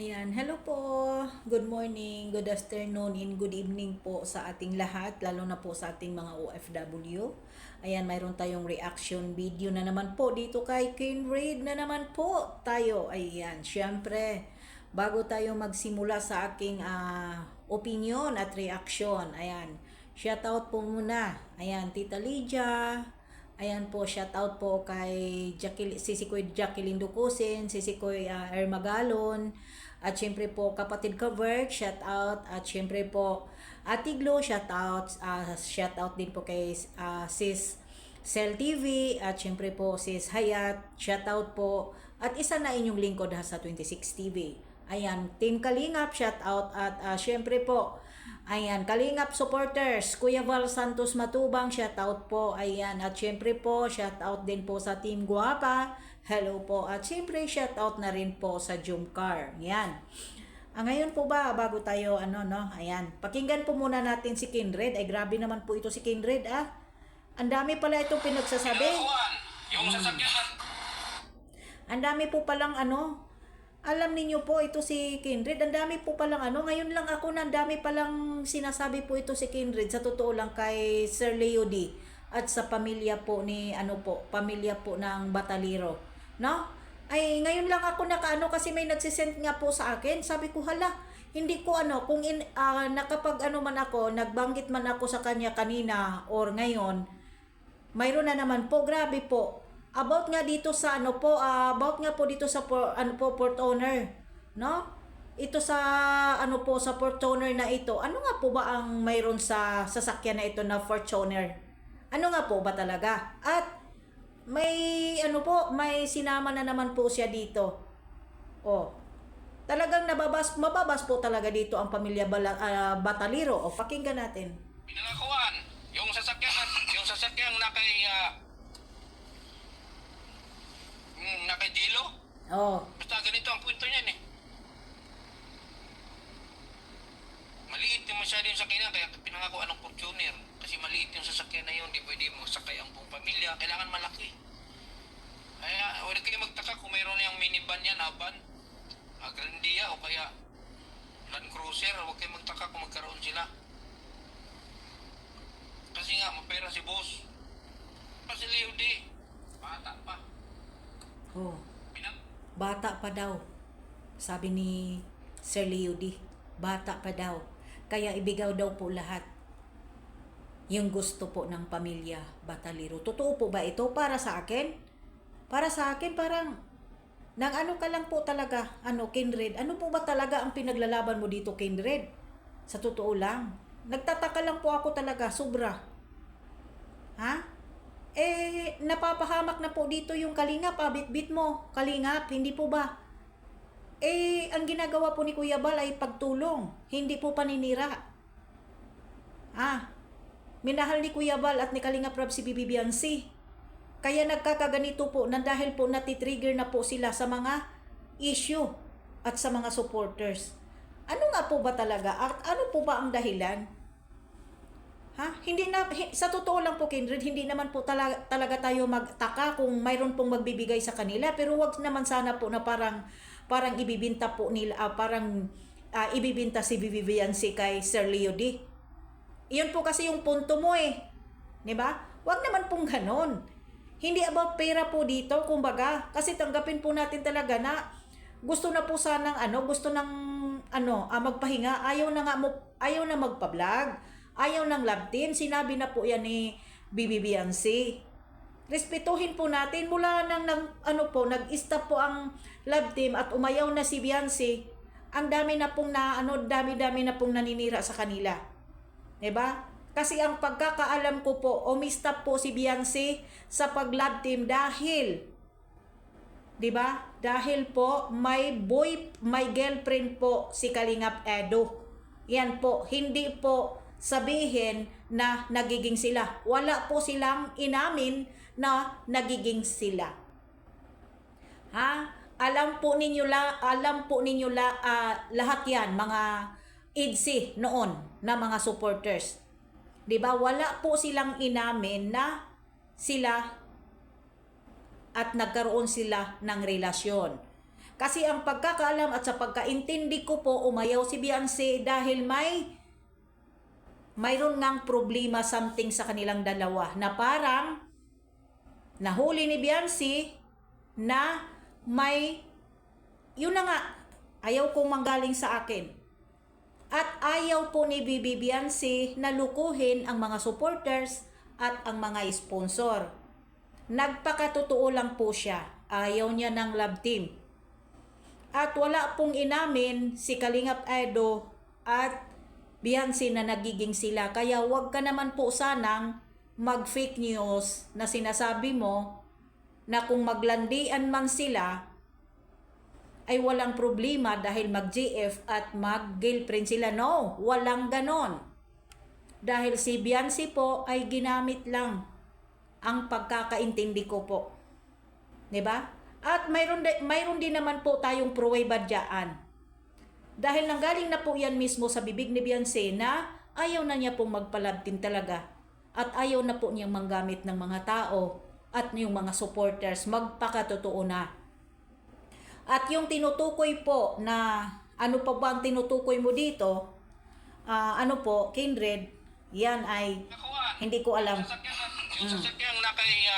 Ayan, hello po. Good morning, good afternoon, and good evening po sa ating lahat, lalo na po sa ating mga OFW. Ayan, mayroon tayong reaction video na naman po dito kay Kinraid na naman po tayo. Ayan, syempre, bago tayo magsimula sa aking opinion at reaction, ayan, shoutout po muna. Ayan, Tita Lydia. Ayan po, shout out po kay Sisikoy Jacqueline Ducusin, Sisikoy Ermagalon, at syempre po kapatid Kaverk, shout out, at syempre po Ate Glo, shout out din po kay Sis Cell TV, at syempre po Sis Hayat, shout out po, at isa na inyong lingkod sa 26 TV. Ayan, Team Kalingap, shout out, at syempre po, ayan, Kalingap supporters, Kuya Val Santos Matubang, shout out po. Ayan, at syempre po, shout out din po sa Team Guapa. Hello po. At syempre, shout out na rin po sa Jumcar. Ayan. Ngayon po ba, bago tayo, ayan, pakinggan po muna natin si Kinraid. Ay, grabe naman po ito si Kinraid, Ang dami pala itong pinagsasabi. Yung sasakyan. Ang dami po palang alam ninyo po, ito si Kinraid, ang dami po palang ngayon lang ako na ang dami palang sinasabi po ito si Kinraid, sa totoo lang kay Sir Leo D. At sa pamilya po ni, pamilya po ng Bataliro. No? Ay, ngayon lang ako kasi may nagsisend nga po sa akin, sabi ko, hala, hindi ko kung nakapag man ako, nagbanggit man ako sa kanya kanina or ngayon, mayroon na naman po, grabe po. About nga dito sa about nga po dito sa port owner, no? Ito sa sa port owner na ito. Ano nga po ba ang mayroon sa sasakyan na ito na Fortuner? Ano nga po ba talaga? At may may sinama na naman po siya dito. Oh. Talagang mababas po talaga dito ang pamilya Bataliro. O pakinggan natin. Pinangakuan. Yung sasakyan na kay nakadilo. Oh. Basta ganito ang kwento niyan eh. Maliit yung masyado yung sakyan, kaya pinangakuan ng Fortuner. Kasi maliit yung sasakyan na yun, di pwede masakay ang buong pamilya. Kailangan malaki. Kaya huwag kayo magtaka kung mayroon yung minivan yan, van, Grandia o kaya Land Cruiser. Huwag kayo magtaka kung magkaroon sila. Kasi nga, mapera si boss. Si Leo D. Bata pa. Oh. Bata pa daw. Sabi ni Sir Leo D. Bata pa daw. Kaya ibigaw daw po lahat yung gusto po ng pamilya Bataliro. Totoo po ba ito para sa akin? Para sa akin parang ka lang po talaga, Kinraid. Ano po ba talaga ang pinaglalaban mo dito, Kinraid? Sa totoo lang. Nagtataka lang po ako talaga, sobra. Ha? Napapahamak na po dito yung Kalingap, bit-bit mo. Kalingap, hindi po ba? Ang ginagawa po ni Kuya Bal ay pagtulong, hindi po paninira. Minahal ni Kuya Bal at ni Kalingap Rab si Bibibiansi. Kaya nagkakaganito po na dahil po natitrigger na po sila sa mga issue at sa mga supporters. Ano nga po ba talaga? At ano po ba ang dahilan? Sa totoo lang po, Kinraid, hindi naman po talaga tayo magtaka kung mayroon pong magbibigay sa kanila, pero wag naman sana po na parang ibibinta po nila, ibibinta si Viviancy kay Sir Leo D. Iyon po kasi yung punto mo di ba? Wag naman pong ganon. Hindi about pera po dito, kumbaga, kasi tanggapin po natin talaga na gusto na po sanang gusto ng magpahinga, ayaw na magpa-vlog. Ayaw ng love team, sinabi na po yan ni Bibiancy. Respetuhin po natin, mula nang nag-stop po ang love team at umayaw na si Biancy, ang dami na pong dami-dami na pong naninira sa kanila. 'Di ba? Kasi ang pagkakaalam ko po, umistop po si Biancy sa pag-love team dahil 'di ba? Dahil po may girlfriend po si Kalingap Edo. Yan po, hindi po sabihin na nagiging sila. Wala po silang inamin na nagiging sila. Alam po ninyo lahat yan, mga IDC noon na mga supporters. 'Di ba? Wala po silang inamin na sila at nagkaroon sila ng relasyon. Kasi ang pagkakaalam at sa pagkaintindi ko po, umayaw si Beyonce dahil mayroon ngang problema something sa kanilang dalawa na parang nahuli ni Beyonce na yun na nga, ayaw kong manggaling sa akin. At ayaw po ni Bibi Beyonce na lukuhin ang mga supporters at ang mga sponsor. Nagpakatotoo lang po siya. Ayaw niya ng love team. At wala pong inamin si Kalingap Edo at Beyonce na nagiging sila. Kaya wag ka naman po sanang mag-fake news na sinasabi mo na kung maglandian man sila ay walang problema dahil mag-GF at mag-girlfriend sila. No, walang ganon. Dahil si Beyonce po ay ginamit lang ang pagkakaintindi ko po. 'Di ba? At mayroon din naman po tayong pruweba diyan. Dahil nanggaling na po yan mismo sa bibig ni Beyonce na ayaw na niya pong magpalabtin talaga. At ayaw na po niyang manggamit ng mga tao at yung mga supporters. Magpakatotoo na. At yung tinutukoy po na ano pa ba ang tinutukoy mo dito? Ano po, Kindred, yan ay hindi ko alam. Yung sasakyang nakay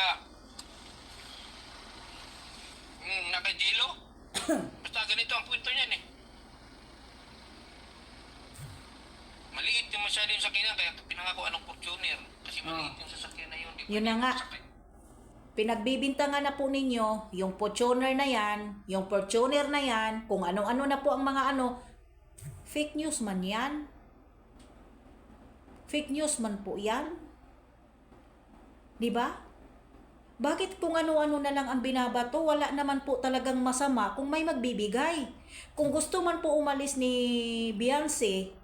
Jilo. Basta ganito ang kwento niyan eh. Maliit yung masyado yung sakyanan kaya pinangako anong Fortuner. Kasi maliit yung sasakyan na yun. Yun na nga. Pinagbibintangan na po ninyo yung Fortuner na yan, yung Fortuner na yan, kung ano-ano na po ang mga fake news man yan. Fake news man po yan. Diba? Bakit kung ano-ano na lang ang binabato, wala naman po talagang masama kung may magbibigay. Kung gusto man po umalis ni Beyonce,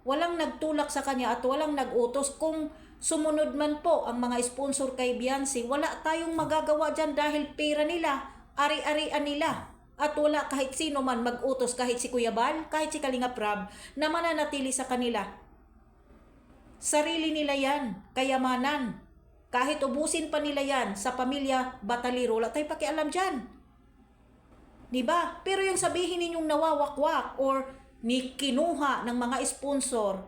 walang nagtulak sa kanya at walang nag-utos. Kung sumunod man po ang mga sponsor kay Beyonce, wala tayong magagawa dyan dahil pera nila, ari-arian nila. At wala kahit sino man mag-utos, kahit si Kuya Bal, kahit si Kalingap Rab, na mananatili sa kanila. Sarili nila yan, kayamanan. Kahit ubusin pa nila yan sa pamilya Batalero, wala tayong pakialam dyan. Diba? Pero yung sabihin ninyong nawawakwak or ni kinuha ng mga sponsor,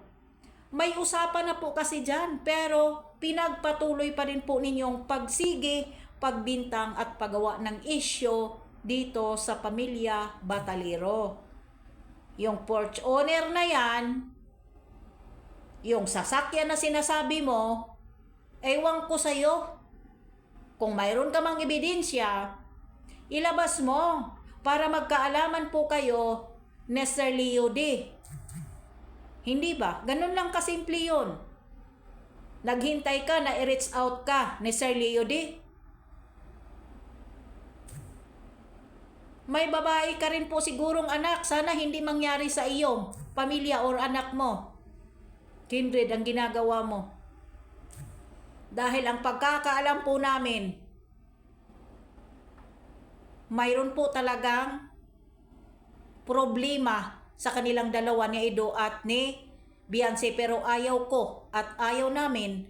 may usapan na po kasi dyan, pero pinagpatuloy pa rin po ninyong pagsige, pagbintang at paggawa ng isyo dito sa pamilya Batalero. Yung porch owner na yan, yung sasakyan na sinasabi mo, ewan ko sa'yo. Kung mayroon ka mang ebidensya, ilabas mo para magkaalaman po kayo ni Sir Leo D. Hindi ba? Ganun lang kasimple yun. Naghintay ka na i-reach out ka ni Sir Leo D. May babae ka rin po sigurong anak. Sana hindi mangyari sa iyong pamilya or anak mo. Kindred, ang ginagawa mo. Dahil ang pagkakaalam po namin, mayroon po talagang problema sa kanilang dalawa ni Edo at ni Beyonce, pero ayaw ko at ayaw namin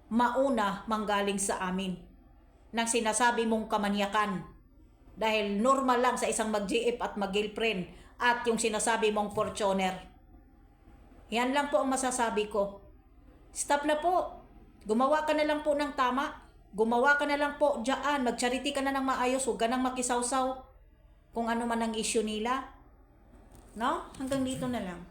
mauna manggaling sa amin ng sinasabi mong kamanyakan. Dahil normal lang sa isang mag-GF at mag-girlfriend at yung sinasabi mong Fortuner. Yan lang po ang masasabi ko. Stop na po. Gumawa ka na lang po ng tama. Gumawa ka na lang po dyan. Mag-charity ka na ng maayos. Huwag ka nang makisawsaw kung ano man ang issue nila. No? Hanggang dito na lang.